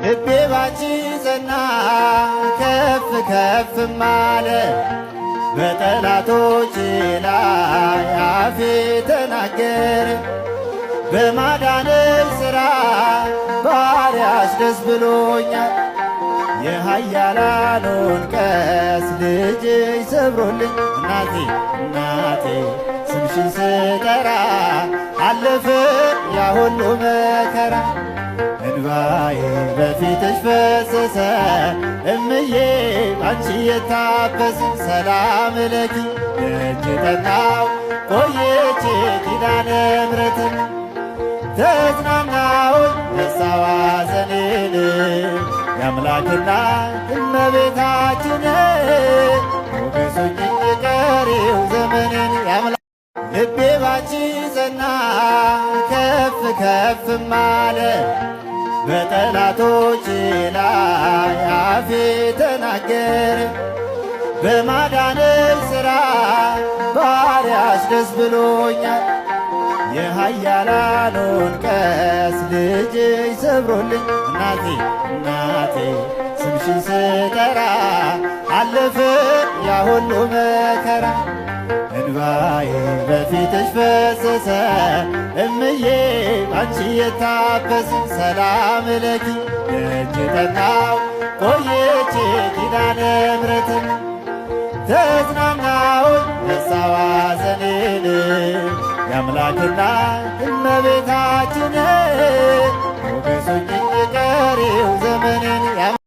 ልቤ ባንቺ ጸና ከፍ ከፍም አለ። በጠላቶች ላይ አፌ ተናገረ። በማዳንሽ ሥራ ባሪያሽ ደስ ብሎኛል። የኃያላኑን ቀስ ልጅሽ ሰብሮልኝ እናቴ እናቴ ስምሽን ስጠራ አለፈ ያ ሁሉ መከራ። እንባዬ በፊትሽ ፈሰሰ እምዬ ባንቺ የታበሰ። ሰላም ለኪ ደጅ ጠናው ቆየች ኪዳነ ምሕረትን። ተጽናናሁኝ ረሳሁ ሐዘኔን የአምላክና እመቤታችን ሞገሱኝ ቀሪው ዘመኔን። ልቤ ባንቺ ጸና ከፍ ከፍም አለ። በጠላቶች ላይ አፌ ተናገረ። በማዳንሽ ሥራ ባሪያሽ ደስ ብሎኛል። የኃያላኑን ቀስ ልጅሽ ሰብሮልኝ እናቴ እናቴ ስምሽን ስጠራ አለፈ ያ ሁሉ መከራ። እንባዬ በፊትሽ ፈሰሰ እምዬ ባንቺ የታበሰ። ሰላም ለኪ ደጅ ጠናው ቆየች ኪዳነ ምሕረትን። ተጽናናሁኝ ረሳሁ ሐዘኔን የአምላክና እመቤታችን ሞገሱኝ ቀሪው ዘመኔን።